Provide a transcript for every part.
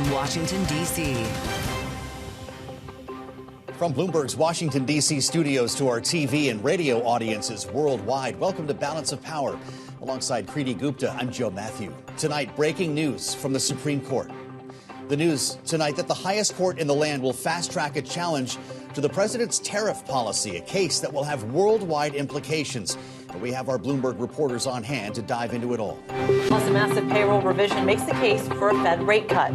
in Washington, D.C. From Bloomberg's Washington, D.C. studios to our TV and radio audiences worldwide, welcome to Balance of Power. Alongside Kriti Gupta, I'm Joe Matthew. Tonight, breaking news from the Supreme Court. The news tonight that the highest court in the land will fast-track a challenge to the president's tariff policy, a case that will have worldwide implications. And we have our Bloomberg reporters on hand to dive into it all. Plus, a massive payroll revision makes the case for a Fed rate cut.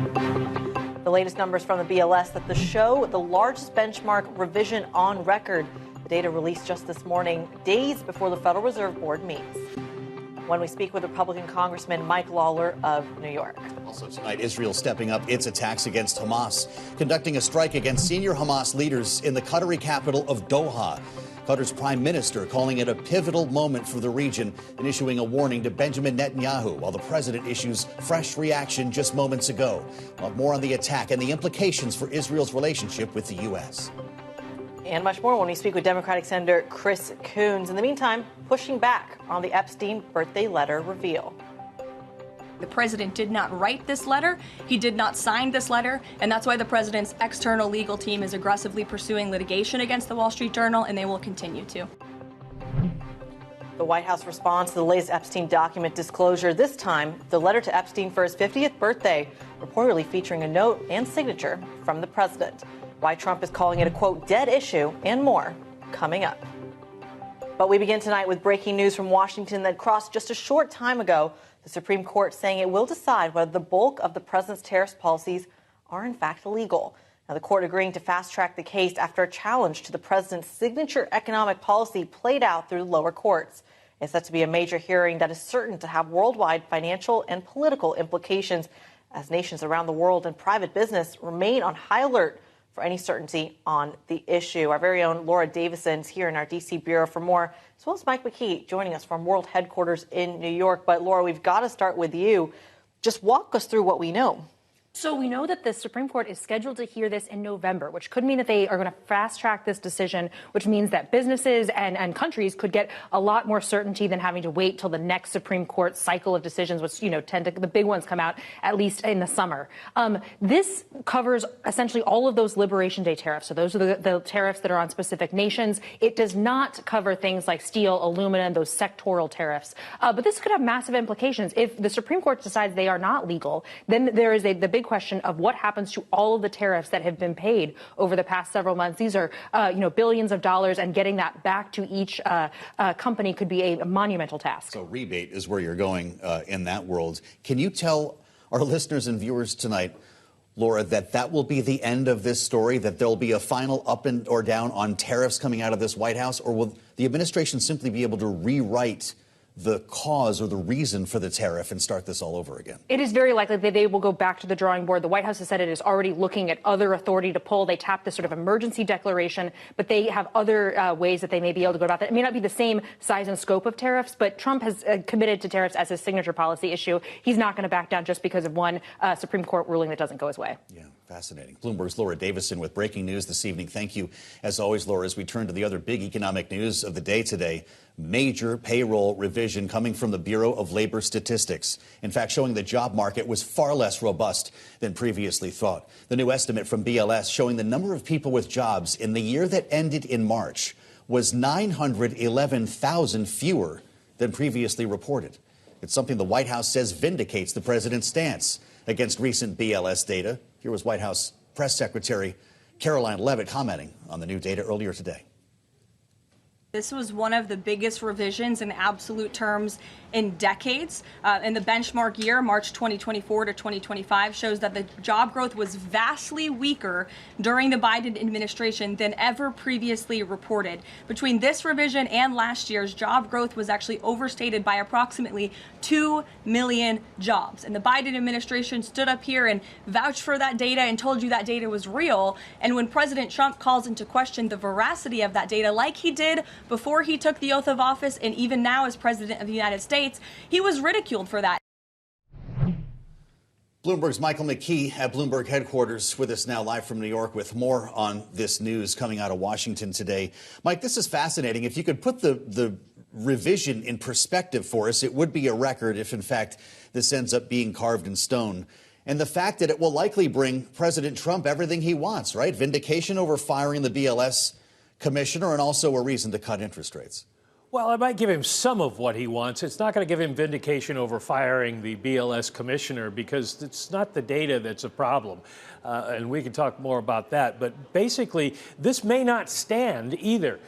The latest numbers from the BLS that show the largest benchmark revision on record. The data released just this morning, days before the Federal Reserve Board meets. When we speak with Republican Congressman Mike Lawler of New York. Also tonight, Israel stepping up its attacks against Hamas, conducting a strike against senior Hamas leaders in the Qatari capital of Doha. Qatar's prime minister calling it a pivotal moment for the region and issuing a warning to Benjamin Netanyahu while the president issues fresh reaction just moments ago. We'll have more on the attack and the implications for Israel's relationship with the U.S. And much more when we speak with Democratic Senator Chris Coons. In the meantime, pushing back on the Epstein birthday letter reveal. The president did not write this letter. He did not sign this letter. And that's why the president's external legal team is aggressively pursuing litigation against the Wall Street Journal, and they will continue to. The White House responds to the latest Epstein document disclosure, this time the letter to Epstein for his 50th birthday, reportedly featuring a note and signature from the president. Why Trump is calling it a, quote, dead issue, and more coming up. But we begin tonight with breaking news from Washington that crossed just a short time ago. The Supreme Court saying it will decide whether the bulk of the president's tariffs policies are in fact illegal. Now, the court agreeing to fast-track the case after a challenge to the president's signature economic policy played out through the lower courts. It's set to be a major hearing that is certain to have worldwide financial and political implications as nations around the world and private business remain on high alert for any certainty on the issue. Our very own Laura Davison is here in our D.C. bureau for more, as well as Mike Mckee joining us from World Headquarters in New York. But Laura, we've got to start with you. Just walk us through what we know. So we know that the Supreme Court is scheduled to hear this in November, which could mean that they are going to fast track this decision, which means that businesses and countries could get a lot more certainty than having to wait till the next Supreme Court cycle of decisions, which, tend to, the big ones come out at least in the summer. This covers essentially all of those Liberation Day tariffs. So those are the tariffs that are on specific nations. It does not cover things like steel, aluminum, those sectoral tariffs. But this could have massive implications. If the Supreme Court decides they are not legal, then there is the big question of what happens to all of the tariffs that have been paid over the past several months. These are, billions of dollars, and getting that back to each company could be a monumental task. So rebate is where you're going in that world. Can you tell our listeners and viewers tonight, Laura, that will be the end of this story, that there'll be a final up and or down on tariffs coming out of this White House, or will the administration simply be able to rewrite the cause or the reason for the tariff and start this all over again? It is very likely that they will go back to the drawing board. The White House has said it is already looking at other authority to pull. They tapped this sort of emergency declaration, but they have other ways that they may be able to go about that. It may not be the same size and scope of tariffs, but Trump has committed to tariffs as his signature policy issue. He's not going to back down just because of one Supreme Court ruling that doesn't go his way. Yeah, fascinating. Bloomberg's Laura Davison with breaking news this evening. Thank you, as always, Laura, as we turn to the other big economic news of the day today. Major payroll revision coming from the Bureau of Labor Statistics. In fact, showing the job market was far less robust than previously thought. The new estimate from BLS showing the number of people with jobs in the year that ended in March was 911,000 fewer than previously reported. It's something the White House says vindicates the president's stance against recent BLS data. Here was White House Press Secretary Caroline Leavitt commenting on the new data earlier today. This was one of the biggest revisions in absolute terms in decades. In the benchmark year, March 2024 to 2025, shows that the job growth was vastly weaker during the Biden administration than ever previously reported. Between this revision and last year's, job growth was actually overstated by approximately 2 million jobs. And the Biden administration stood up here and vouched for that data and told you that data was real. And when President Trump calls into question the veracity of that data, like he did before he took the oath of office and even now as president of the United States, he was ridiculed for that. Bloomberg's Michael Mckee at Bloomberg headquarters with us now live from New York with more on this news coming out of Washington today. Mike, this is fascinating. If you could put the revision in perspective for us, it would be a record if, in fact, this ends up being carved in stone. and the fact that it will likely bring President Trump everything he wants, right? Vindication over firing the BLS commissioner and also a reason to cut interest rates. Well, it might give him some of what he wants. It's not going to give him vindication over firing the BLS commissioner because it's not the data that's a problem. And we can talk more about that. But basically, this may not stand either.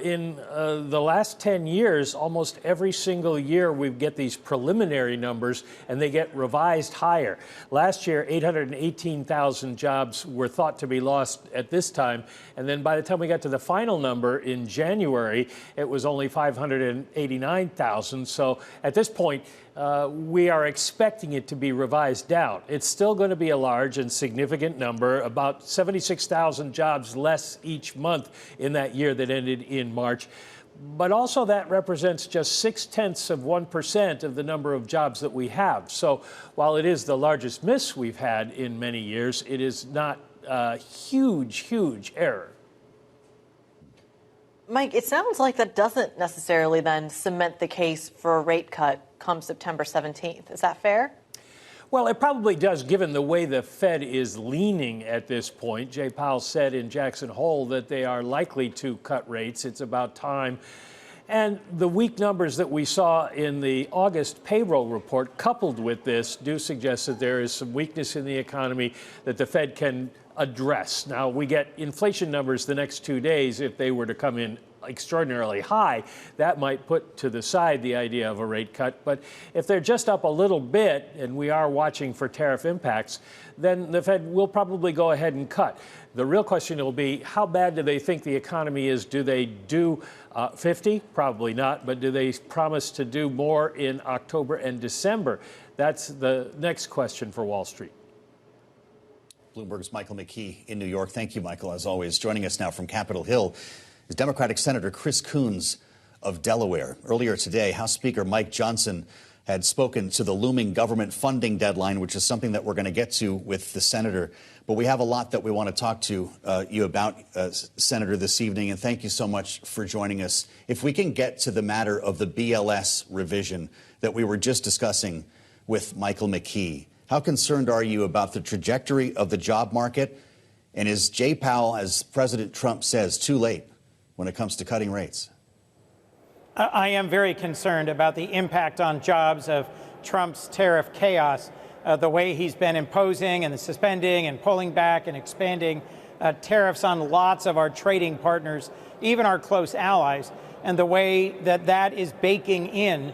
In the last 10 years, almost every single year, we get these preliminary numbers, and they get revised higher. Last year, 818,000 jobs were thought to be lost at this time. And then by the time we got to the final number in January, it was only 589,000. So at this point, we are expecting it to be revised down. It's still going to be a large and significant number, about 76,000 jobs less each month in that year that ended in March. But also that represents just 0.6% of the number of jobs that we have. So while it is the largest miss we've had in many years, it is not a huge, huge error. Mike, it sounds like that doesn't necessarily then cement the case for a rate cut come September 17th. Is that fair? Well, it probably does, given the way the Fed is leaning at this point. Jay Powell said in Jackson Hole that they are likely to cut rates. It's about time. And the weak numbers that we saw in the August payroll report, coupled with this, do suggest that there is some weakness in the economy that the Fed can address. Now, we get inflation numbers the next 2 days. If they were to come in extraordinarily high, that might put to the side the idea of a rate cut. But if they're just up a little bit, and we are watching for tariff impacts, then the Fed will probably go ahead and cut. The real question will be, how bad do they think the economy is? Do they do 50? Probably not. But do they promise to do more in October and December? That's the next question for Wall Street. Bloomberg's Michael Mckee in New York. Thank you, Michael, as always. Joining us now from Capitol Hill is Democratic Senator Chris Coons of Delaware. Earlier today, House Speaker Mike Johnson had spoken to the looming government funding deadline, which is something that we're going to get to with the senator. But we have a lot that we want to talk to you about, Senator, this evening. And thank you so much for joining us. If we can get to the matter of the BLS revision that we were just discussing with Michael Mckee, how concerned are you about the trajectory of the job market? And is Jay Powell, as President Trump says, too late when it comes to cutting rates? I am very concerned about the impact on jobs of Trump's tariff chaos, the way he's been imposing and suspending and pulling back and expanding tariffs on lots of our trading partners, even our close allies, and the way that that is baking in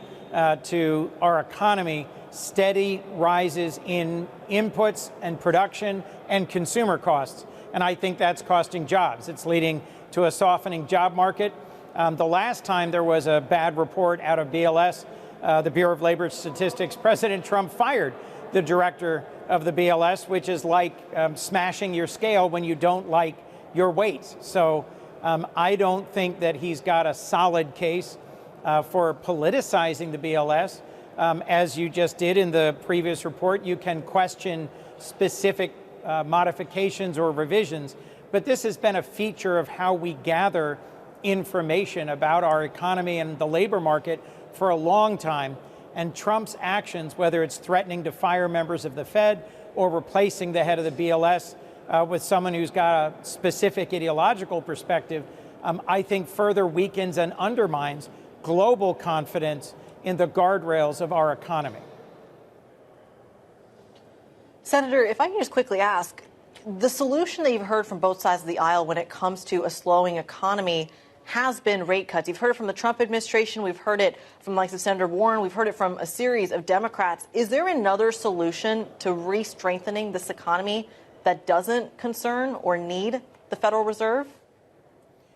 to our economy steady rises in inputs and production and consumer costs. And I think that's costing jobs. It's leading to a softening job market. The last time there was a bad report out of BLS, the Bureau of Labor Statistics, President Trump fired the director of the BLS, which is like smashing your scale when you don't like your weights. So I don't think that he's got a solid case for politicizing the BLS. As you just did in the previous report, you can question specific modifications or revisions, but this has been a feature of how we gather information about our economy and the labor market for a long time. And Trump's actions, whether it's threatening to fire members of the Fed or replacing the head of the BLS with someone who's got a specific ideological perspective, I think further weakens and undermines global confidence in the guardrails of our economy. Senator, if I can just quickly ask, the solution that you've heard from both sides of the aisle when it comes to a slowing economy has been rate cuts. You've heard it from the Trump administration. We've heard it from the likes of Senator Warren. We've heard it from a series of Democrats. Is there another solution to re-strengthening this economy that doesn't concern or need the Federal Reserve?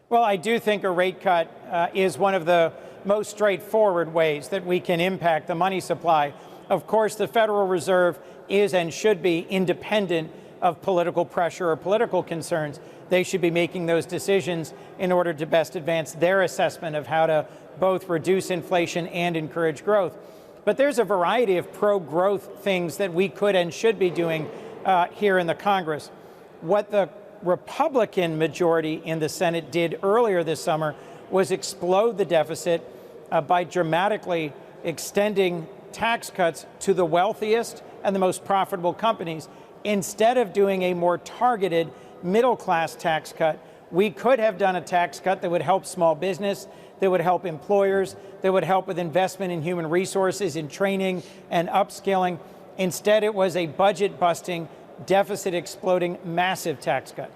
Well, I do think a rate cut is one of the most straightforward ways that we can impact the money supply. Of course, the Federal Reserve is and should be independent of political pressure or political concerns. They should be making those decisions in order to best advance their assessment of how to both reduce inflation and encourage growth. But there's a variety of pro-growth things that we could and should be doing here in the Congress. What the Republican majority in the Senate did earlier this summer was explode the deficit by dramatically extending tax cuts to the wealthiest and the most profitable companies. Instead of doing a more targeted middle-class tax cut, we could have done a tax cut that would help small business, that would help employers, that would help with investment in human resources, in training and upskilling. Instead, it was a budget-busting, deficit-exploding, massive tax cut.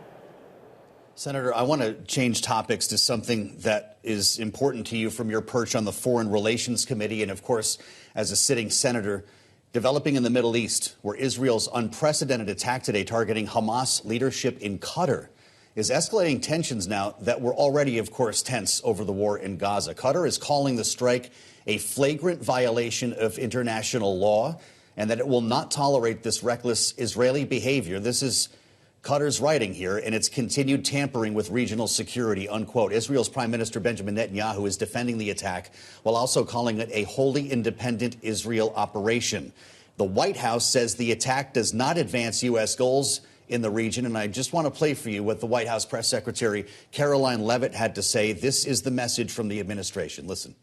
Senator, I want to change topics to something that is important to you from your perch on the Foreign Relations Committee and, of course, as a sitting senator. Developing in the Middle East, where Israel's unprecedented attack today targeting Hamas leadership in Qatar is escalating tensions now that were already, of course, tense over the war in Gaza. Qatar is calling the strike a flagrant violation of international law and that it will not tolerate this reckless Israeli behavior. This is Qatar's writing here, and its continued tampering with regional security, unquote. Israel's Prime Minister Benjamin Netanyahu is defending the attack while also calling it a wholly independent Israel operation. The White House says the attack does not advance U.S. goals in the region, and I just want to play for you what the White House press secretary Caroline Leavitt had to say. This is the message from the administration. Listen.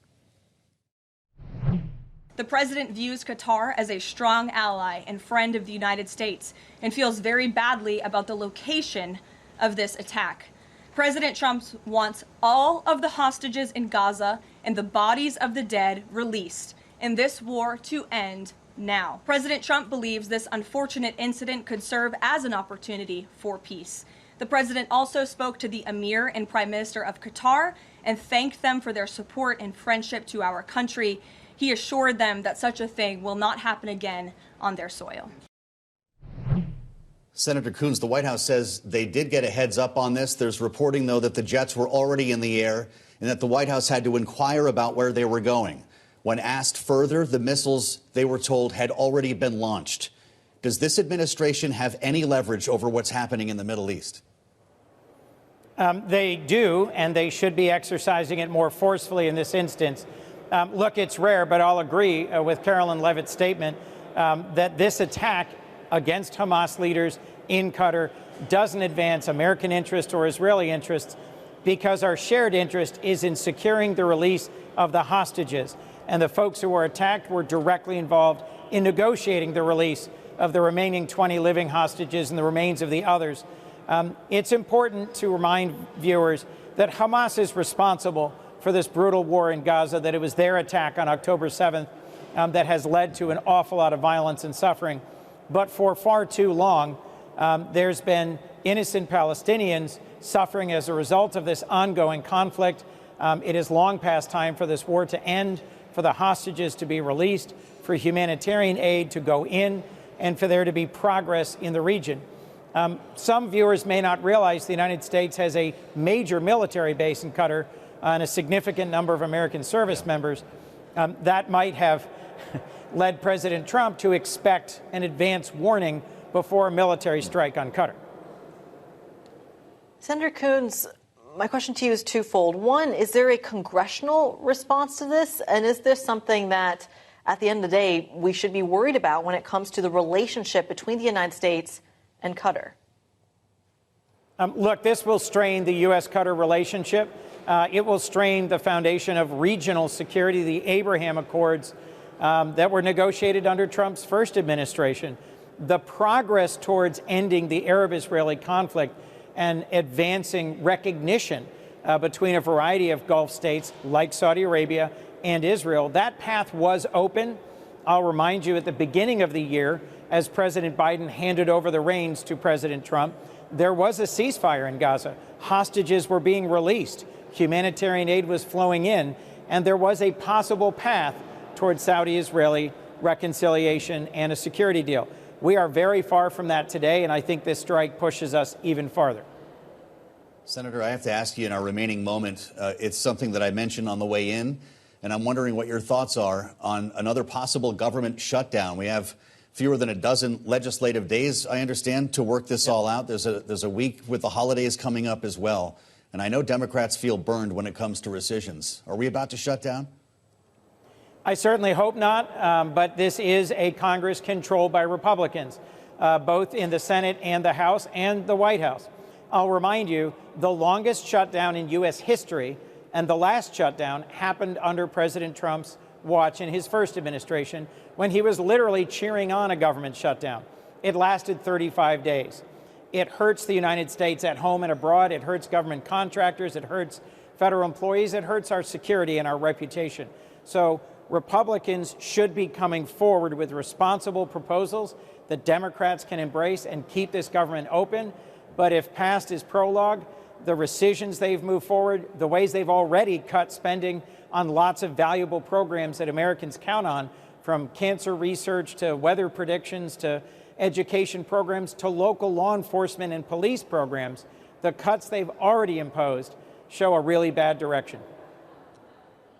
The president views Qatar as a strong ally and friend of the United States and feels very badly about the location of this attack. President Trump wants all of the hostages in Gaza and the bodies of the dead released, and this war to end now. President Trump believes this unfortunate incident could serve as an opportunity for peace. The president also spoke to the Emir and Prime Minister of Qatar and thanked them for their support and friendship to our country. He assured them that such a thing will not happen again on their soil. Senator Coons, the White House says they did get a heads up on this. There's reporting, though, that the jets were already in the air and that the White House had to inquire about where they were going. When asked further, the missiles, they were told, had already been launched. Does this administration have any leverage over what's happening in the Middle East? They do, and they should be exercising it more forcefully in this instance. Look, it's rare, but I'll agree with Caroline Leavitt's statement that this attack against Hamas leaders in Qatar doesn't advance American interests or Israeli interests because our shared interest is in securing the release of the hostages. And the folks who were attacked were directly involved in negotiating the release of the remaining 20 living hostages and the remains of the others. It's important to remind viewers that Hamas is responsible for this brutal war in Gaza, that it was their attack on October 7th that has led to an awful lot of violence and suffering. But for far too long, there's been innocent Palestinians suffering as a result of this ongoing conflict. It is long past time for this war to end, for the hostages to be released, for humanitarian aid to go in, and for there to be progress in the region. Some viewers may not realize the United States has a major military base in Qatar and a significant number of American service members. That might have led President Trump to expect an advance warning before a military strike on Qatar. Senator Coons, my question to you is twofold. One, is there a congressional response to this? And is this something that, at the end of the day, we should be worried about when it comes to the relationship between the United States and Qatar? Look, this will strain the U.S.-Qatar relationship. It will strain the foundation of regional security, the Abraham Accords that were negotiated under Trump's first administration. The progress towards ending the Arab-Israeli conflict and advancing recognition between a variety of Gulf states like Saudi Arabia and Israel, that path was open. I'll remind you, at the beginning of the year, as President Biden handed over the reins to President Trump, there was a ceasefire in Gaza. Hostages were being released. Humanitarian aid was flowing in, and there was a possible path towards Saudi-Israeli reconciliation and a security deal. We are very far from that today, and I think this strike pushes us even farther. Senator, I have to ask you in our remaining moment, it's something that I mentioned on the way in, and I'm wondering what your thoughts are on another possible government shutdown. We have fewer than a dozen legislative days, I understand, to work this all out. There's a week with the holidays coming up as well. And I know Democrats feel burned when it comes to rescissions. Are we about to shut down? I certainly hope not, but this is a Congress controlled by Republicans, both in the Senate and the House and the White House. I'll remind you, the longest shutdown in U.S. history and the last shutdown happened under President Trump's watch in his first administration when he was literally cheering on a government shutdown. It lasted 35 days. It hurts the United States at home and abroad. It hurts government contractors. It hurts federal employees. It hurts our security and our reputation. So Republicans should be coming forward with responsible proposals that Democrats can embrace and keep this government open. But if past is prologue, the rescissions they've moved forward, the ways they've already cut spending on lots of valuable programs that Americans count on, from cancer research to weather predictions to education programs to local law enforcement and police programs, the cuts they've already imposed show a really bad direction.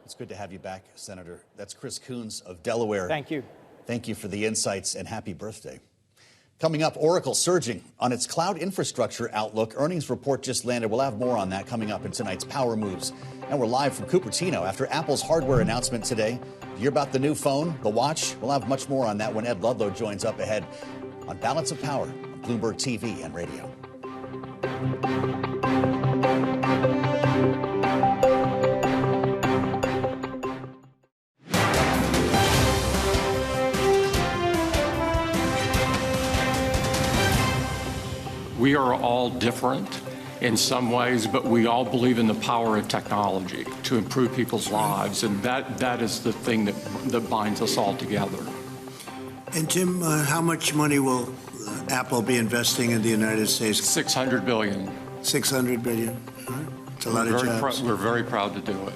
It's good to have you back, Senator. That's Chris Coons of Delaware. Thank you. Thank you for the insights and happy birthday. Coming up, Oracle surging on its cloud infrastructure outlook. Earnings report just landed. We'll have more on that coming up in tonight's Power Moves. And we're live from Cupertino after Apple's hardware announcement today. You hear about the new phone, the watch? We'll have much more on that when Ed Ludlow joins up ahead on Balance of Power on Bloomberg TV and radio. We are all different in some ways, but we all believe in the power of technology to improve people's lives, and that is the thing that binds us all together. And Tim, how much money will Apple be investing in the United States? $600 billion. $600 billion. It's a lot of jobs. We're very proud to do it.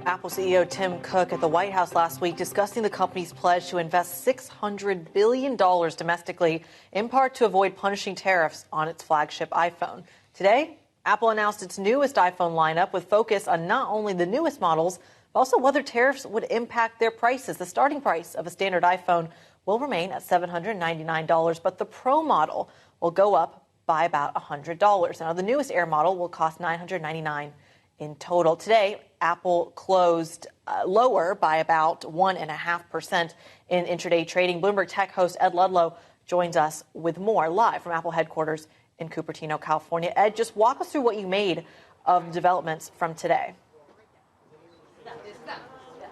Apple CEO Tim Cook at the White House last week discussing the company's pledge to invest $600 billion domestically, in part to avoid punishing tariffs on its flagship iPhone. Today, Apple announced its newest iPhone lineup with focus on not only the newest models, but also whether tariffs would impact their prices. The starting price of a standard iPhone will remain at $799, but the Pro model will go up by about $100. Now, the newest Air model will cost $999 in total. Today, Apple closed lower by about 1.5% in intraday trading. Bloomberg Tech host Ed Ludlow joins us with more live from Apple headquarters in Cupertino, California. Ed, just walk us through what you made of the developments from today.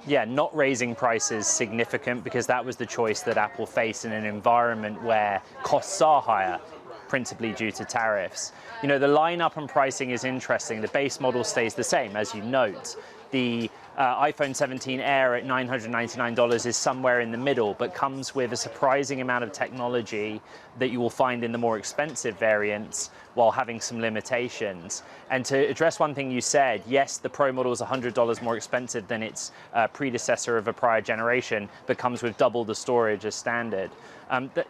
Yeah, not raising prices significant because that was the choice that Apple faced in an environment where costs are higher, principally due to tariffs. You know, the lineup and pricing is interesting. The base model stays the same, as you note. The iPhone 17 Air at $999 is somewhere in the middle, but comes with a surprising amount of technology that you will find in the more expensive variants while having some limitations. And to address one thing you said, yes, the Pro model is $100 more expensive than its predecessor of a prior generation, but comes with double the storage as standard.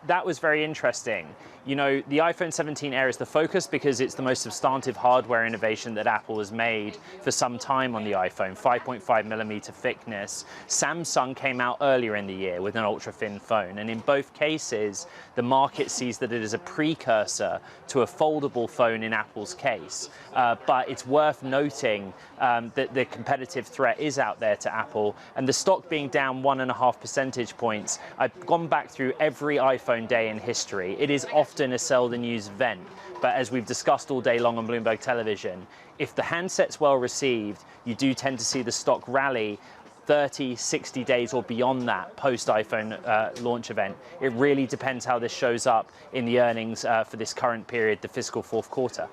That was very interesting. You know, the iPhone 17 Air is the focus because it's the most substantive hardware innovation that Apple has made for some time on the iPhone, 5.5 millimeter thickness. Samsung came out earlier in the year with an ultra-thin phone, and in both cases, the market sees that it is a precursor to a foldable phone in Apple's case. But it's worth noting that the competitive threat is out there to Apple, and the stock being down 1.5 percentage points. I've gone back through every iPhone day in history. It is often a sell the news event, but as we've discussed all day long on Bloomberg Television, if the handset's well received, you do tend to see the stock rally 30, 60 days or beyond that post-iPhone launch event. It really depends how this shows up in the earnings for this current period, the fiscal fourth quarter.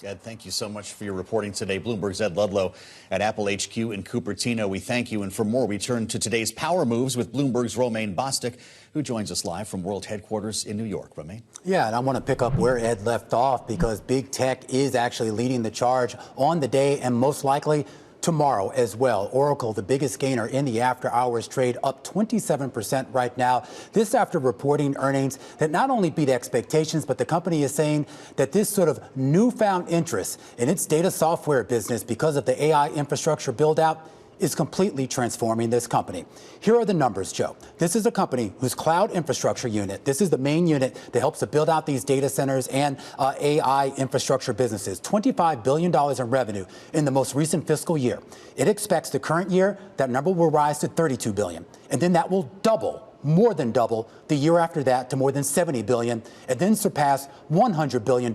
Ed, thank you so much for your reporting today. Bloomberg's Ed Ludlow at Apple HQ in Cupertino. We thank you. And for more, we turn to today's Power Moves with Bloomberg's Romaine Bostick, who joins us live from World Headquarters in New York. Romaine? Yeah, and I want to pick up where Ed left off because big tech is actually leading the charge on the day and most likely tomorrow as well. Oracle, the biggest gainer in the after-hours trade, up 27% right now. This after reporting earnings that not only beat expectations, but the company is saying that this sort of newfound interest in its data software business because of the AI infrastructure build-out is completely transforming this company. Here are the numbers, Joe. This is a company whose cloud infrastructure unit, this is the main unit that helps to build out these data centers and AI infrastructure businesses. $25 billion in revenue in the most recent fiscal year. It expects the current year that number will rise to $32 billion. And then that will double, more than double, the year after that to more than $70 billion, and then surpass $100 billion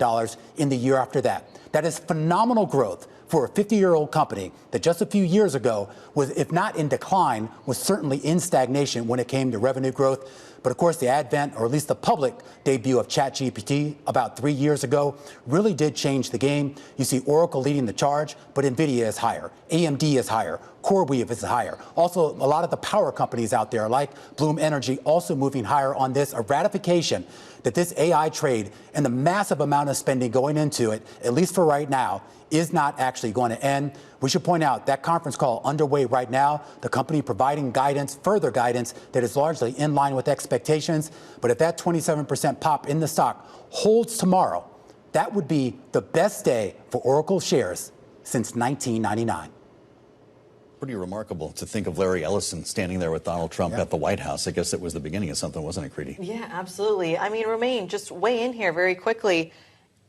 in the year after that. That is phenomenal growth for a 50-year-old company that just a few years ago was, if not in decline, was certainly in stagnation when it came to revenue growth. But of course, the advent, or at least the public debut of ChatGPT about 3 years ago, really did change the game. You see Oracle leading the charge, but Nvidia is higher. AMD is higher. Coreweave is higher. Also, a lot of the power companies out there, like Bloom Energy, also moving higher on this, a ratification that this AI trade and the massive amount of spending going into it, at least for right now, is not actually going to end. We should point out that conference call underway right now, the company providing guidance, further guidance that is largely in line with expectations. But if that 27% pop in the stock holds tomorrow, that would be the best day for Oracle shares since 1999. Pretty remarkable to think of Larry Ellison standing there with Donald Trump at the White House. I guess it was the beginning of something, wasn't it, Creedy? Yeah, absolutely. I mean, Romaine, just weigh in here very quickly.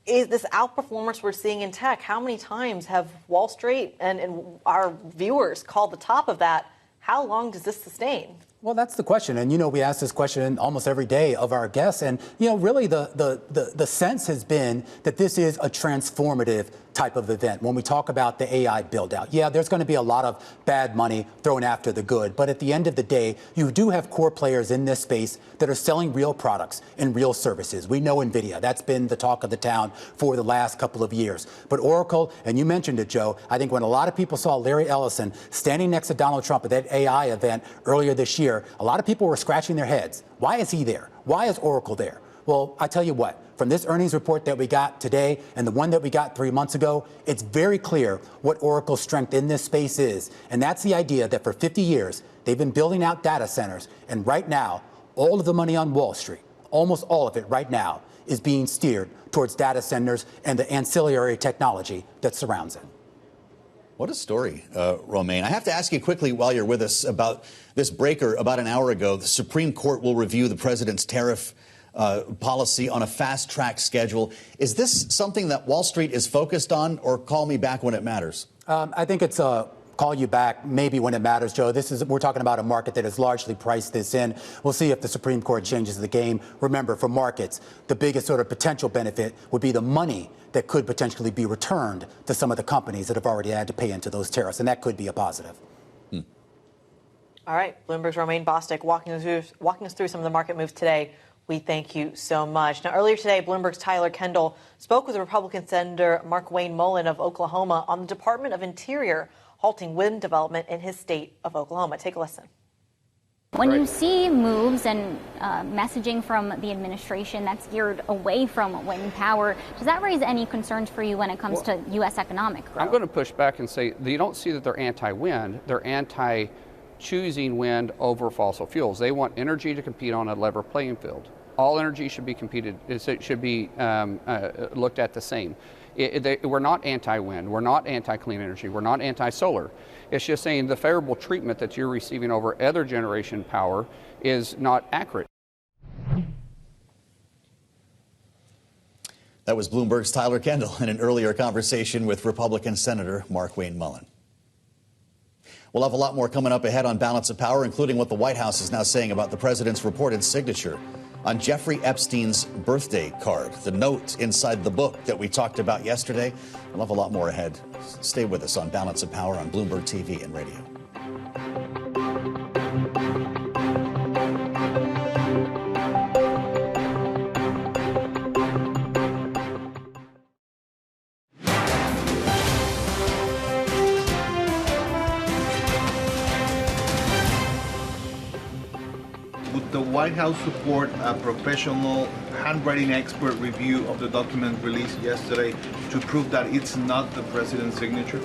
Is this outperformance we're seeing in tech, how many times have Wall Street and our viewers called the top of that? How long does this sustain? Well, that's the question. And, we ask this question almost every day of our guests. And, really the sense has been that this is a transformative type of event. When we talk about the AI build out, yeah, there's going to be a lot of bad money thrown after the good. But at the end of the day, you do have core players in this space that are selling real products and real services. We know Nvidia. That's been the talk of the town for the last couple of years. But Oracle, and you mentioned it, Joe, I think when a lot of people saw Larry Ellison standing next to Donald Trump at that AI event earlier this year, a lot of people were scratching their heads. Why is he there? Why is Oracle there? Well, I tell you what, from this earnings report that we got today and the one that we got 3 months ago, it's very clear what Oracle's strength in this space is. And that's the idea that for 50 years, they've been building out data centers. And right now, all of the money on Wall Street, almost all of it right now, is being steered towards data centers and the ancillary technology that surrounds it. What a story, Romaine. I have to ask you quickly while you're with us about this breaker. About an hour ago, the Supreme Court will review the president's tariff policy on a fast-track schedule. Is this something that Wall Street is focused on, or call me back when it matters? I think it's call you back maybe when it matters, Joe. We're talking about a market that has largely priced this in. We'll see if the Supreme Court changes the game. Remember, for markets, the biggest sort of potential benefit would be the money that could potentially be returned to some of the companies that have already had to pay into those tariffs, and that could be a positive. All right, Bloomberg's Romaine Bostick walking us through some of the market moves today. We thank you so much. Now, earlier today, Bloomberg's Tyler Kendall spoke with Republican Senator Markwayne Mullin of Oklahoma on the Department of Interior halting wind development in his state of Oklahoma. Take a listen. When you see moves and messaging from the administration that's geared away from wind power, does that raise any concerns for you when it comes to U.S. economic growth? I'm going to push back and say you don't see that they're anti-wind. They're anti-choosing wind over fossil fuels. They want energy to compete on a level playing field. All energy should be looked at the same. We're not anti-wind. We're not anti-clean energy. We're not anti-solar. It's just saying the favorable treatment that you're receiving over other generation power is not accurate. That was Bloomberg's Tyler Kendall in an earlier conversation with Republican Senator Markwayne Mullin. We'll have a lot more coming up ahead on Balance of Power, including what the White House is now saying about the president's reported signature on Jeffrey Epstein's birthday card, the note inside the book that we talked about yesterday. We'll have a lot more ahead. Stay with us on Balance of Power on Bloomberg TV and radio. The White House support a professional handwriting expert review of the document released yesterday to prove that it's not the president's signature?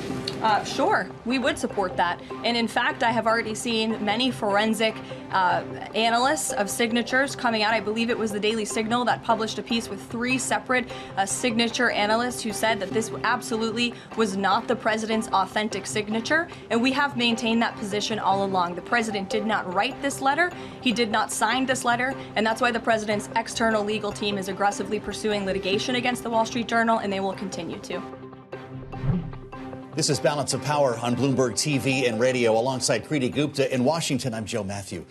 Sure, we would support that. And in fact, I have already seen many forensic analysts of signatures coming out. I believe it was the Daily Signal that published a piece with 3 separate signature analysts who said that this absolutely was not the president's authentic signature. And we have maintained that position all along. The president did not write this letter. He did not sign this letter. And that's why the president's external legal team is aggressively pursuing litigation against the Wall Street Journal, and they will continue to. This is Balance of Power on Bloomberg TV and radio. Alongside Preeti Gupta in Washington, I'm Joe Matthew.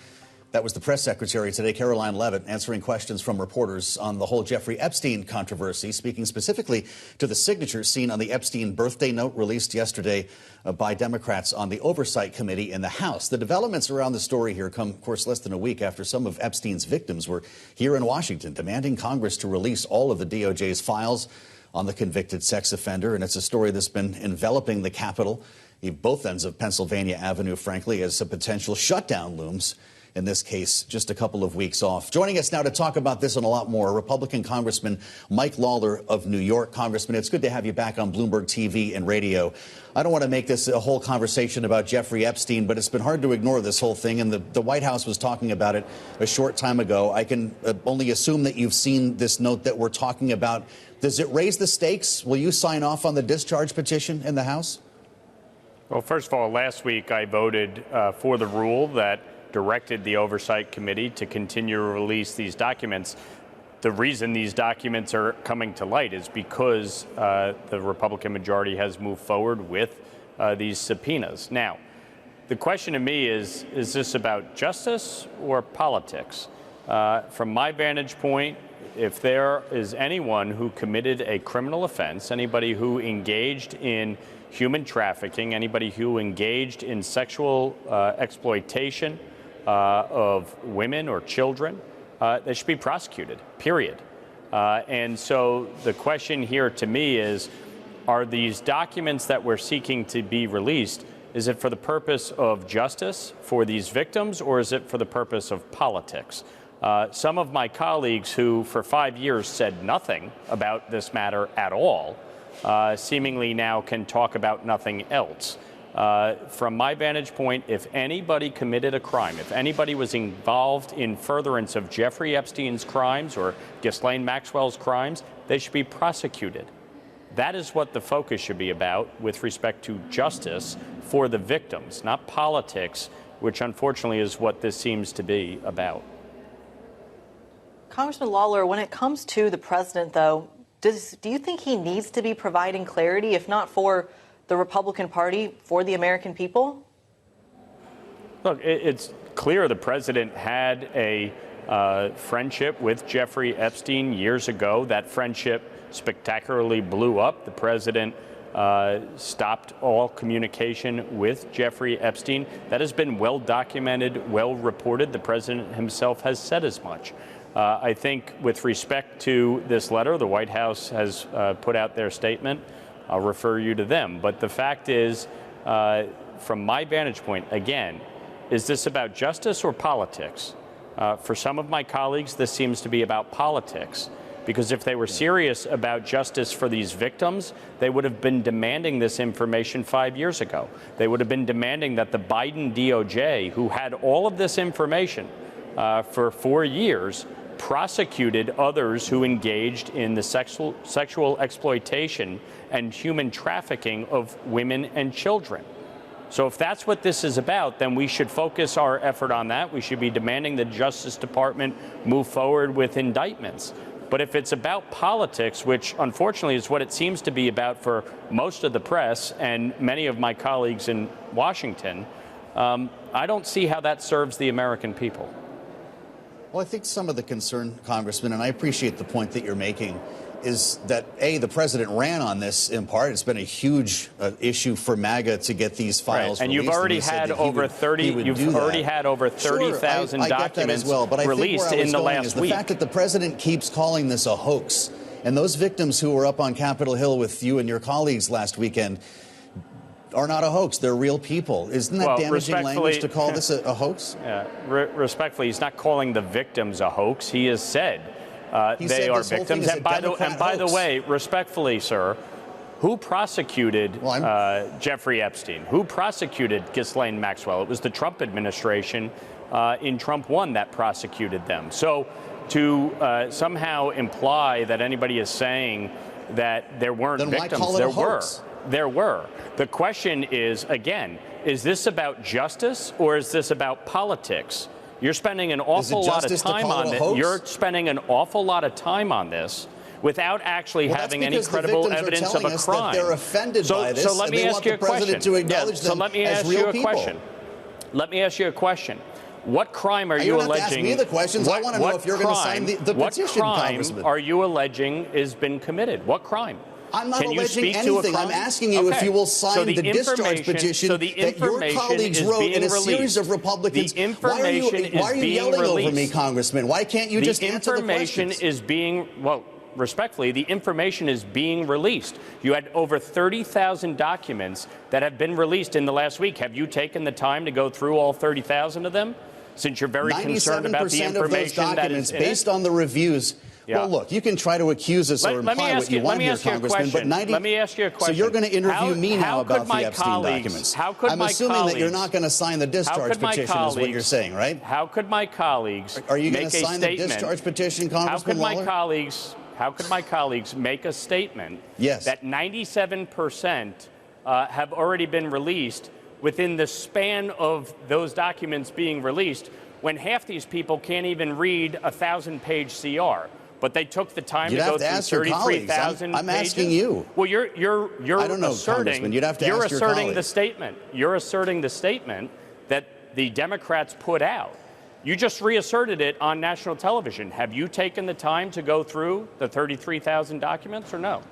That was the press secretary today, Caroline Leavitt, answering questions from reporters on the whole Jeffrey Epstein controversy, speaking specifically to the signatures seen on the Epstein birthday note released yesterday by Democrats on the Oversight Committee in the House. The developments around the story here come, of course, less than a week after some of Epstein's victims were here in Washington demanding Congress to release all of the DOJ's files on the convicted sex offender. And it's a story that's been enveloping the Capitol, both ends of Pennsylvania Avenue, frankly, as a potential shutdown looms. In this case, just a couple of weeks off. Joining us now to talk about this and a lot more, Republican Congressman Mike Lawler of New York. Congressman, it's good to have you back on Bloomberg TV and radio. I don't want to make this a whole conversation about Jeffrey Epstein, but it's been hard to ignore this whole thing, and the White House was talking about it a short time ago. I can only assume that you've seen this note that we're talking about. Does it raise the stakes? Will you sign off on the discharge petition in the House? Well, first of all, last week I voted for the rule that directed the Oversight Committee to continue to release these documents. The reason these documents are coming to light is because the Republican majority has moved forward with these subpoenas. Now, the question to me is this about justice or politics? From my vantage point, if there is anyone who committed a criminal offense, anybody who engaged in human trafficking, anybody who engaged in sexual exploitation of women or children, they should be prosecuted, period. And so the question here to me is, are these documents that we're seeking to be released, is it for the purpose of justice for these victims, or is it for the purpose of politics? Some of my colleagues who for 5 years said nothing about this matter at all, seemingly now can talk about nothing else. From my vantage point, if anybody committed a crime, if anybody was involved in furtherance of Jeffrey Epstein's crimes or Ghislaine Maxwell's crimes, they should be prosecuted. That is what the focus should be about with respect to justice for the victims, not politics, which unfortunately is what this seems to be about. Congressman Lawler, when it comes to the president, though, do you think he needs to be providing clarity, if not for the Republican Party, for the American people? Look, it's clear the president had a friendship with Jeffrey Epstein years ago. That friendship spectacularly blew up. The president stopped all communication with Jeffrey Epstein. That has been well documented, well reported. The president himself has said as much. I think with respect to this letter, the White House has put out their statement. I'll refer you to them. But the fact is, from my vantage point, again, is this about justice or politics? For some of my colleagues, this seems to be about politics. Because if they were serious about justice for these victims, they would have been demanding this information 5 years ago. They would have been demanding that the Biden DOJ, who had all of this information for 4 years, prosecuted others who engaged in the sexual exploitation and human trafficking of women and children. So if that's what this is about, then we should focus our effort on that. We should be demanding the Justice Department move forward with indictments. But if it's about politics, which unfortunately is what it seems to be about for most of the press and many of my colleagues in Washington, I don't see how that serves the American people. Well, I think some of the concern, Congressman, and I appreciate the point that you're making, is that, A, the president ran on this in part. It's been a huge issue for MAGA to get these files right. And released. You've already had over 30,000 documents released in the last week. The fact that the president keeps calling this a hoax, and those victims who were up on Capitol Hill with you and your colleagues last weekend are not a hoax. They're real people. Isn't that damaging language to call this a hoax? Yeah, respectfully, he's not calling the victims a hoax. He has said they are victims. And by the way, respectfully, sir, who prosecuted Jeffrey Epstein? Who prosecuted Ghislaine Maxwell? It was the Trump administration in Trump 1 that prosecuted them. So to somehow imply that anybody is saying that there weren't victims, there were. The question is, again, is this about justice or is this about politics? You're spending an awful lot of time on this. You're spending an awful lot of time on this without actually having any credible evidence of a crime. They're offended by this, so let me ask you a question. To acknowledge them so let me as ask real you a people. question. Let me ask you a question. What crime are you don't have alleging? to ask me the questions. I want to know if you're going to sign the petition, Congressman. What crime are you alleging has been committed? What crime? I'm not alleging anything. I'm asking you if you will sign the discharge petition that your colleagues wrote in a series of Republicans. Why are you yelling over me, Congressman? Why can't you just answer the questions? The information is being, well, respectfully, the information is being released. You had over 30,000 documents that have been released in the last week. Have you taken the time to go through all 30,000 of them? Since you're very concerned about the information of those documents, based on the reviews. Yeah. Well, look, you can try to accuse us or imply what you want here, Congressman, but let me ask you a question. So you're going to interview me now about the Epstein documents. I'm assuming that you're not going to sign the discharge petition is what you're saying, right? How could my colleagues Are you going make to sign the discharge petition, Congressman Lawler? How could my colleagues make a statement that 97% have already been released within the span of those documents being released when half these people can't even read a 1,000-page CR? But they took the time to go through 33,000 pages. I'm asking you. Well, you're I don't know, asserting. You'd have to you're ask your asserting colleagues. the statement. You're asserting the statement that the Democrats put out. You just reasserted it on national television. Have you taken the time to go through the 33,000 documents or no?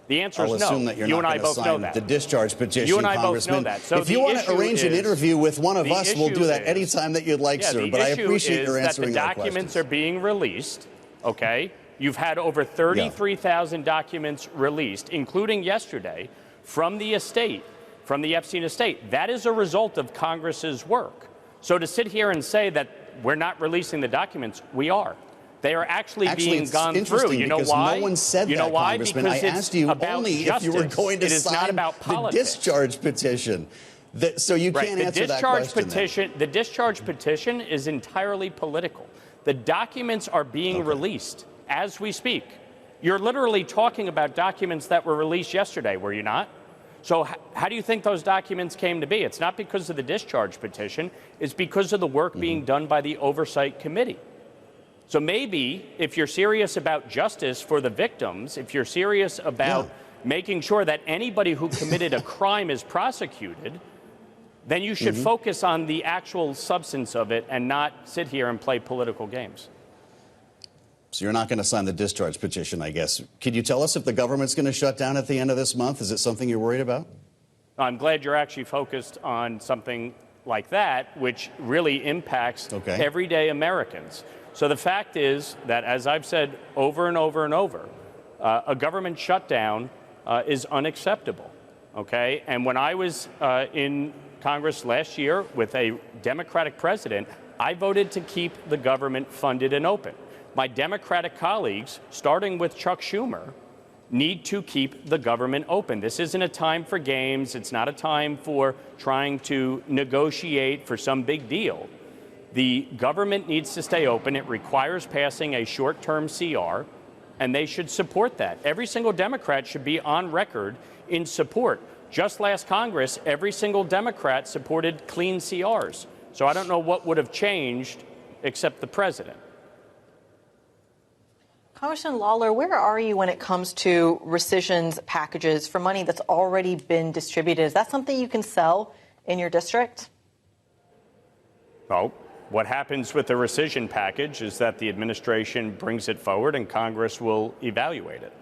The answer is no. I'll assume that you're you not and I going to both know sign that. the discharge petition, You and I Congressman. both know that. So if you want to arrange an interview with one of us, we'll do that anytime that you'd like, sir. But I appreciate your answering our questions. The documents are being released, okay? You've had over 33,000 documents released, including yesterday, from the estate, from the Epstein estate. That is a result of Congress's work. So to sit here and say that we're not releasing the documents, we are. They are actually being gone through. You know why? No one said you know that, why? Congressman. Because I asked you about only justice. if you were going to sign the discharge petition. So you can't answer that question. The discharge petition is entirely political. The documents are being released as we speak. You're literally talking about documents that were released yesterday, were you not? So how do you think those documents came to be? It's not because of the discharge petition. It's because of the work being done by the Oversight Committee. So maybe if you're serious about justice for the victims, if you're serious about making sure that anybody who committed a crime is prosecuted, then you should focus on the actual substance of it and not sit here and play political games. So you're not going to sign the discharge petition, I guess. Could you tell us if the government's going to shut down at the end of this month? Is it something you're worried about? I'm glad you're actually focused on something like that, which really impacts everyday Americans. So the fact is that, as I've said over and over and over, a government shutdown is unacceptable, okay? And when I was in Congress last year with a Democratic president, I voted to keep the government funded and open. My Democratic colleagues, starting with Chuck Schumer, need to keep the government open. This isn't a time for games. It's not a time for trying to negotiate for some big deal. The government needs to stay open. It requires passing a short-term CR, and they should support that. Every single Democrat should be on record in support. Just last Congress, every single Democrat supported clean CRs. So I don't know what would have changed except the president. Congressman Lawler, where are you when it comes to rescissions packages for money that's already been distributed? Is that something you can sell in your district? Well, what happens with the rescission package is that the administration brings it forward and Congress will evaluate it.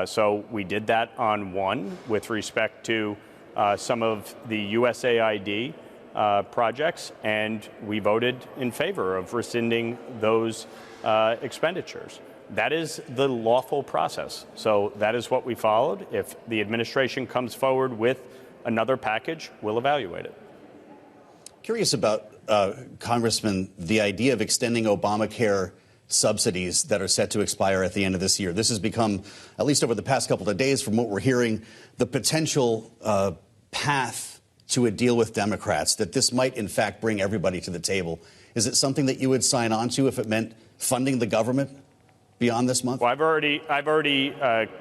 So we did that on one with respect to some of the USAID projects, and we voted in favor of rescinding those expenditures. That is the lawful process. So that is what we followed. If the administration comes forward with another package, we'll evaluate it. Curious about, Congressman, the idea of extending Obamacare subsidies that are set to expire at the end of this year. This has become, at least over the past couple of days, from what we're hearing, the potential path to a deal with Democrats, that this might, in fact, bring everybody to the table. Is it something that you would sign on to if it meant funding the government beyond this month? Well, I've already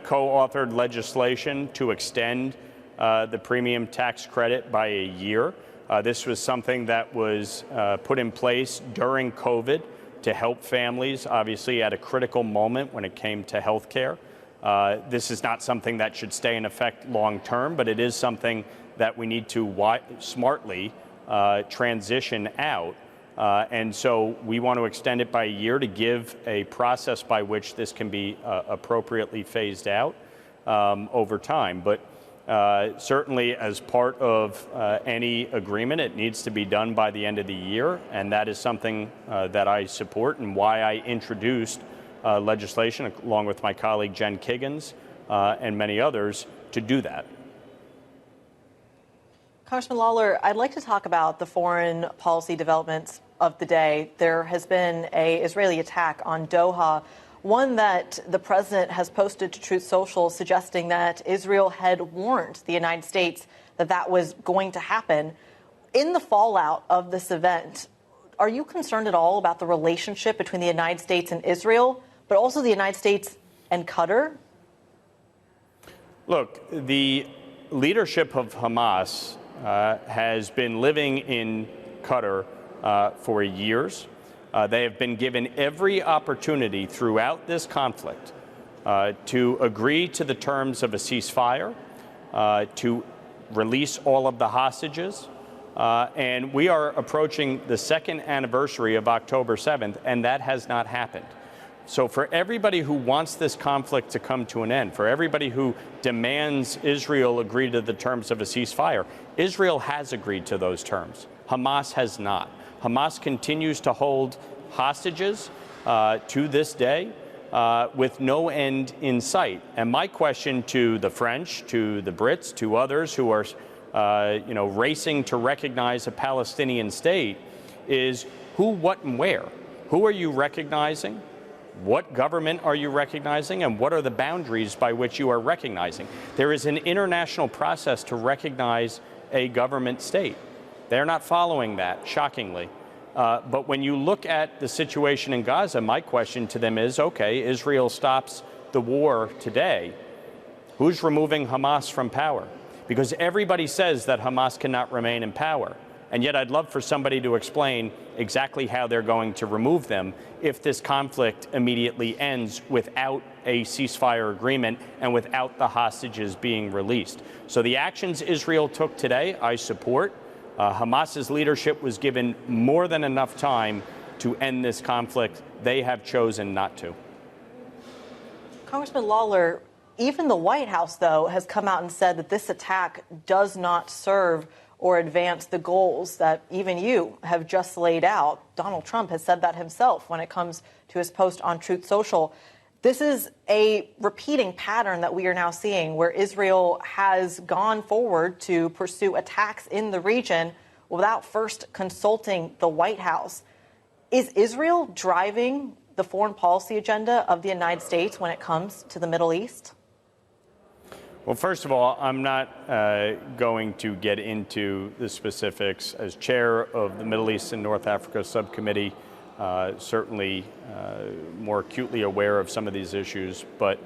co-authored legislation to extend the premium tax credit by a year. This was something that was put in place during COVID to help families, obviously, at a critical moment when it came to health care. This is not something that should stay in effect long term, but it is something that we need to smartly transition out. And so we want to extend it by a year to give a process by which this can be appropriately phased out over time. But certainly as part of any agreement, it needs to be done by the end of the year. And that is something that I support and why I introduced legislation along with my colleague Jen Kiggins and many others to do that. Congressman Lawler, I'd like to talk about the foreign policy developments of the day. There has been an Israeli attack on Doha, one that the president has posted to Truth Social suggesting that Israel had warned the United States that that was going to happen. In the fallout of this event, are you concerned at all about the relationship between the United States and Israel, but also the United States and Qatar? Look, the leadership of Hamas has been living in Qatar for years. They have been given every opportunity throughout this conflict to agree to the terms of a ceasefire, to release all of the hostages. And we are approaching the second anniversary of October 7th, and that has not happened. So for everybody who wants this conflict to come to an end, for everybody who demands Israel agree to the terms of a ceasefire, Israel has agreed to those terms. Hamas has not. Hamas continues to hold hostages to this day with no end in sight. And my question to the French, to the Brits, to others who are racing to recognize a Palestinian state is who, what, and where? Who are you recognizing? What government are you recognizing, and what are the boundaries by which you are recognizing? There is an international process to recognize a government state. They're not following that, shockingly. But when you look at the situation in Gaza, my question to them is, okay, Israel stops the war today. Who's removing Hamas from power? Because everybody says that Hamas cannot remain in power. And yet I'd love for somebody to explain exactly how they're going to remove them if this conflict immediately ends without a ceasefire agreement and without the hostages being released. So the actions Israel took today, I support. Hamas's leadership was given more than enough time to end this conflict. They have chosen not to. Congressman Lawler, even the White House, though, has come out and said that this attack does not serve or advance the goals that even you have just laid out. Donald Trump has said that himself when it comes to his post on Truth Social. This is a repeating pattern that we are now seeing where Israel has gone forward to pursue attacks in the region without first consulting the White House. Is Israel driving the foreign policy agenda of the United States when it comes to the Middle East? Well, first of all, I'm not going to get into the specifics. As chair of the Middle East and North Africa Subcommittee, certainly more acutely aware of some of these issues. But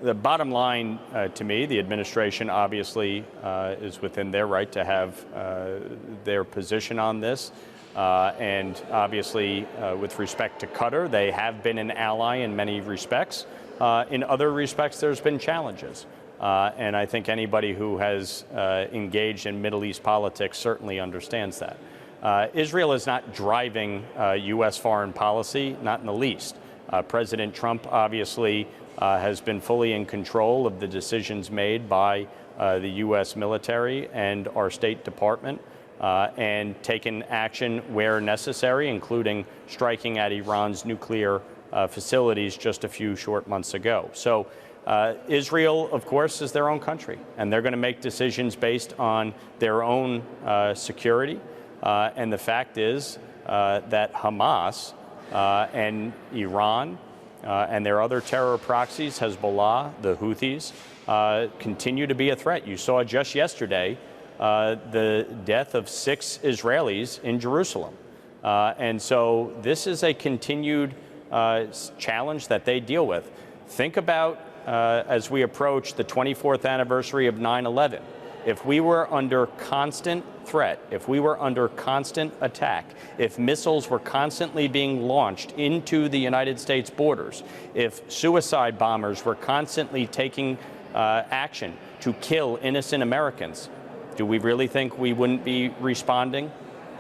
the bottom line to me, the administration obviously is within their right to have their position on this. And obviously, with respect to Qatar, they have been an ally in many respects. In other respects, there's been challenges. And I think anybody who has engaged in Middle East politics certainly understands that. Israel is not driving U.S. foreign policy, not in the least. President Trump obviously has been fully in control of the decisions made by the U.S. military and our State Department and taken action where necessary, including striking at Iran's nuclear facilities just a few short months ago. So Israel, of course, is their own country, and they're going to make decisions based on their own security. And the fact is that Hamas and Iran and their other terror proxies, Hezbollah, the Houthis, continue to be a threat. You saw just yesterday the death of 6 Israelis in Jerusalem. And so this is a continued challenge that they deal with. Think about as we approach the 24th anniversary of 9/11. If we were under constant threat, if we were under constant attack, if missiles were constantly being launched into the United States borders, if suicide bombers were constantly taking action to kill innocent Americans, do we really think we wouldn't be responding?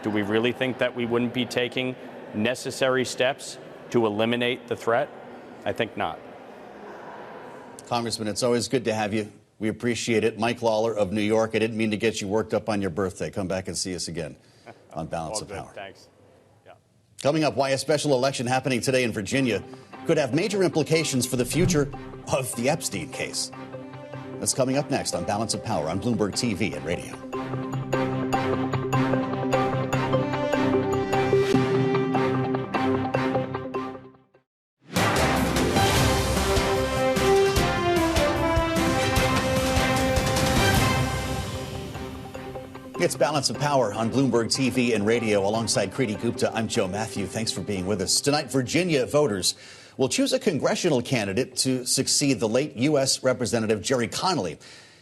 Do we really think that we wouldn't be taking necessary steps to eliminate the threat? I think not. Congressman, it's always good to have you. We appreciate it. Mike Lawler of New York. I didn't mean to get you worked up on your birthday. Come back and see us again on Balance of Power. Thanks. Coming up, why a special election happening today in Virginia could have major implications for the future of the Epstein case. That's coming up next on Balance of Power on Bloomberg TV and radio. It's Balance of Power on Bloomberg TV and radio. Alongside Kriti Gupta, I'm Joe Matthew. Thanks for being with us. Tonight, Virginia voters will choose a congressional candidate to succeed the late U.S. Representative Jerry Connolly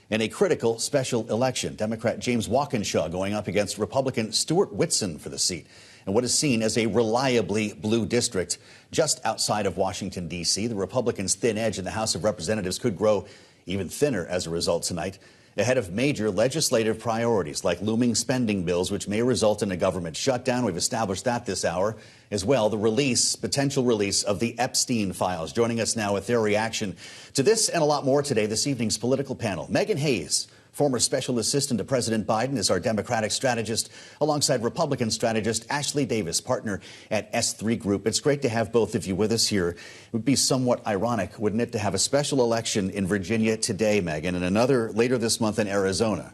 in a critical special election. Democrat James Walkinshaw going up against Republican Stuart Whitson for the seat in what is seen as a reliably blue district just outside of Washington, D.C. The Republicans' thin edge in the House of Representatives could grow even thinner as a result tonight, ahead of major legislative priorities like looming spending bills, which may result in a government shutdown. We've established that this hour. As well, the potential release of the Epstein files. Joining us now with their reaction to this and a lot more today, this evening's political panel. Megan Hayes, former special assistant to President Biden, is our Democratic strategist, alongside Republican strategist Ashley Davis, partner at S3 Group. It's great to have both of you with us here. It would be somewhat ironic, wouldn't it, to have a special election in Virginia today, Megan, and another later this month in Arizona.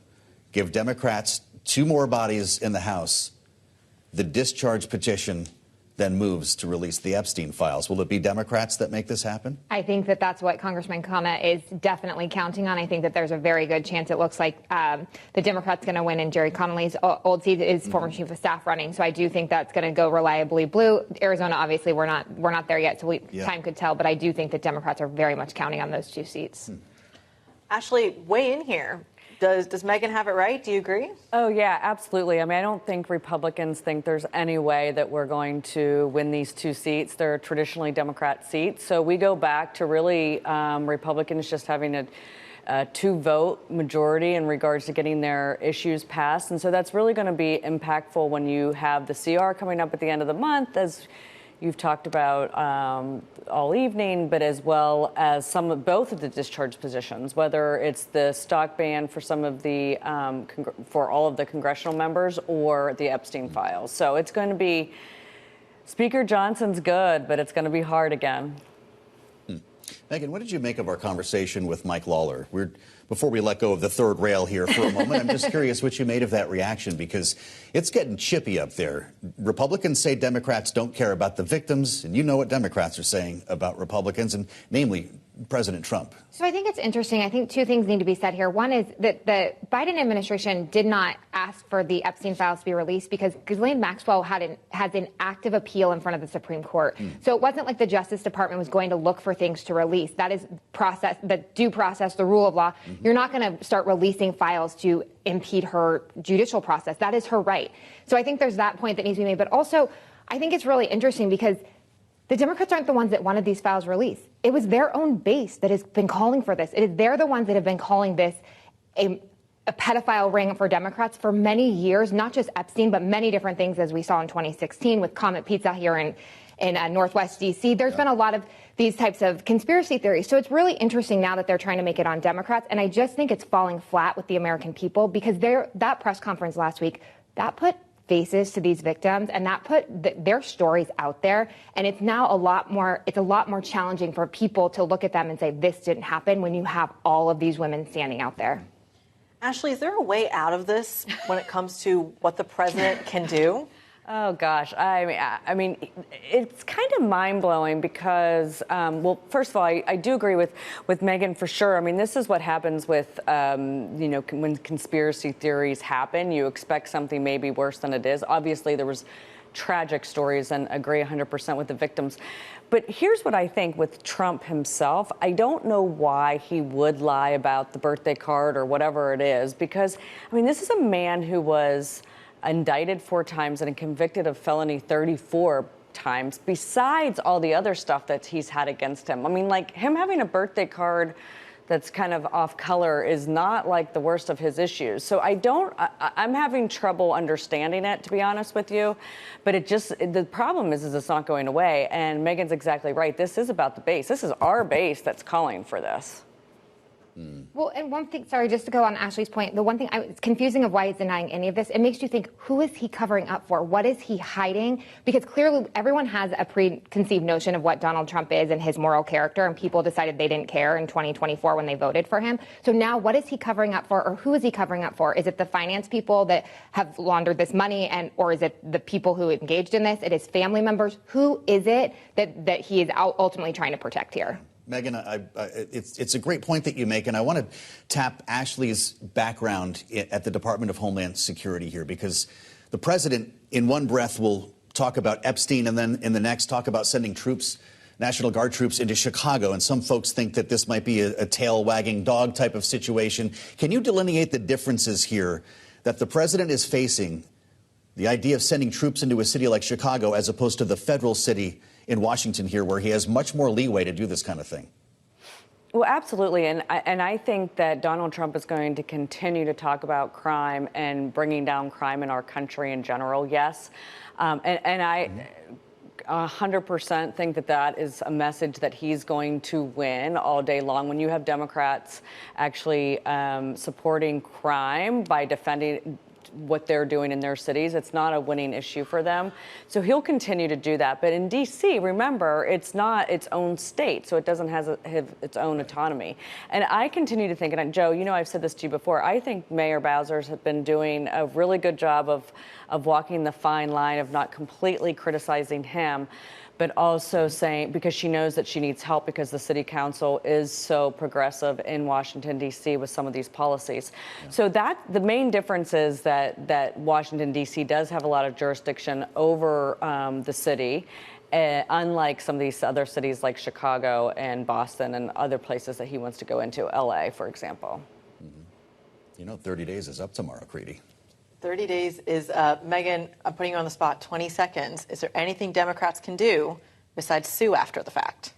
Give Democrats 2 more bodies in the House. The discharge petition then moves to release the Epstein files. Will it be Democrats that make this happen? I think that that's what Congressman Kama is definitely counting on. I think that there's a very good chance. It looks like the Democrats going to win, and Jerry Connolly's old seat is former chief of staff running. So I do think that's going to go reliably blue. Arizona, obviously, we're not there yet, so time could tell. But I do think that Democrats are very much counting on those 2 seats. Ashley, weigh in here. Does Megan have it right? Do you agree? Oh, yeah, absolutely. I mean, I don't think Republicans think there's any way that we're going to win these 2 seats. They're traditionally Democrat seats. So we go back to really Republicans just having a 2-vote majority in regards to getting their issues passed. And so that's really going to be impactful when you have the CR coming up at the end of the month, as you've talked about all evening, but as well as both of the discharge positions, whether it's the stock ban for some of the for all of the congressional members or the Epstein files. So it's going to be, Speaker Johnson's good, but it's going to be hard again. Megan, what did you make of our conversation with Mike Lawler? Before we let go of the third rail here for a moment, I'm just curious what you made of that reaction, because it's getting chippy up there. Republicans say Democrats don't care about the victims, and you know what Democrats are saying about Republicans, and namely President Trump. So I think it's interesting. I think 2 things need to be said here. One is that the Biden administration did not ask for the Epstein files to be released because Ghislaine Maxwell has an active appeal in front of the Supreme Court. So it wasn't like the Justice Department was going to look for things to release. That is the due process, the rule of law. You're not going to start releasing files to impede her judicial process. That is her right. So I think there's that point that needs to be made. But also, I think it's really interesting because the Democrats aren't the ones that wanted these files released. It was their own base that has been calling for this. They're the ones that have been calling this a pedophile ring for Democrats for many years, not just Epstein, but many different things, as we saw in 2016 with Comet Pizza here in Northwest D.C. There's been a lot of these types of conspiracy theories. So it's really interesting now that they're trying to make it on Democrats. And I just think it's falling flat with the American people because that press conference last week, that put faces to these victims, and that put their stories out there. And it's now a lot more challenging for people to look at them and say, this didn't happen, when you have all of these women standing out there. Ashley, is there a way out of this when it comes to what the president can do? Oh, gosh. I mean, it's kind of mind-blowing because, well, first of all, I do agree with Megan for sure. I mean, this is what happens with, when conspiracy theories happen. You expect something maybe worse than it is. Obviously, there was tragic stories, and agree 100% with the victims. But here's what I think with Trump himself. I don't know why he would lie about the birthday card or whatever it is, because, I mean, this is a man who was indicted 4 times and convicted of felony 34 times, besides all the other stuff that he's had against him. I mean, like him having a birthday card that's kind of off color is not like the worst of his issues. So I'm having trouble understanding it, to be honest with you. But the problem is it's not going away. And Megan's exactly right. This is about the base. This is our base that's calling for this. Well, and one thing, sorry, just to go on Ashley's point, the one thing it's confusing of why he's denying any of this, it makes you think, who is he covering up for? What is he hiding? Because clearly everyone has a preconceived notion of what Donald Trump is and his moral character, and people decided they didn't care in 2024 when they voted for him. So now what is he covering up for, or who is he covering up for? Is it the finance people that have laundered this money, or is it the people who engaged in this? It is family members. Who is it that he is ultimately trying to protect here? Megan, it's a great point that you make, and I want to tap Ashley's background at the Department of Homeland Security here, because the president in one breath will talk about Epstein and then in the next talk about sending troops, National Guard troops into Chicago, and some folks think that this might be a tail-wagging dog type of situation. Can you delineate the differences here that the president is facing, the idea of sending troops into a city like Chicago as opposed to the federal city in Washington here, where he has much more leeway to do this kind of thing? Well, absolutely. And I think that Donald Trump is going to continue to talk about crime and bringing down crime in our country in general, yes. And I 100% think that is a message that he's going to win all day long. When you have Democrats actually supporting crime by defending what they're doing in their cities, it's not a winning issue for them. So he'll continue to do that. But in D.C., remember, it's not its own state, so it doesn't have its own autonomy. And I continue to think, and Joe, you know I've said this to you before, I think Mayor Bowser's have been doing a really good job of walking the fine line of not completely criticizing him, but also saying, because she knows that she needs help because the city council is so progressive in Washington, D.C. with some of these policies. Yeah. So the main difference is that Washington, D.C. does have a lot of jurisdiction over the city, unlike some of these other cities like Chicago and Boston and other places that he wants to go into, L.A., for example. You know, 30 days is up tomorrow, Creedy. 30 days is, Megan, I'm putting you on the spot, 20 seconds. Is there anything Democrats can do besides sue after the fact?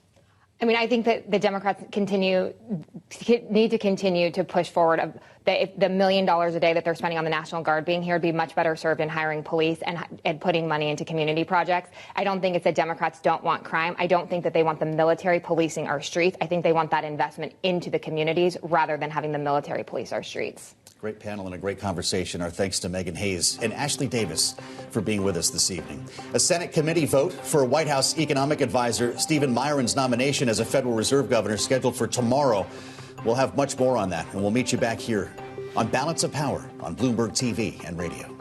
I mean, I think that the Democrats need to continue to push forward that if the $1 million a day that they're spending on the National Guard being here would be much better served in hiring police and putting money into community projects. I don't think it's that Democrats don't want crime. I don't think that they want the military policing our streets. I think they want that investment into the communities rather than having the military police our streets. Great panel and a great conversation. Our thanks to Megan Hayes and Ashley Davis for being with us this evening. A Senate committee vote for White House economic advisor Stephen Meyron's nomination as a Federal Reserve governor scheduled for tomorrow. We'll have much more on that, and we'll meet you back here on Balance of Power on Bloomberg TV and radio.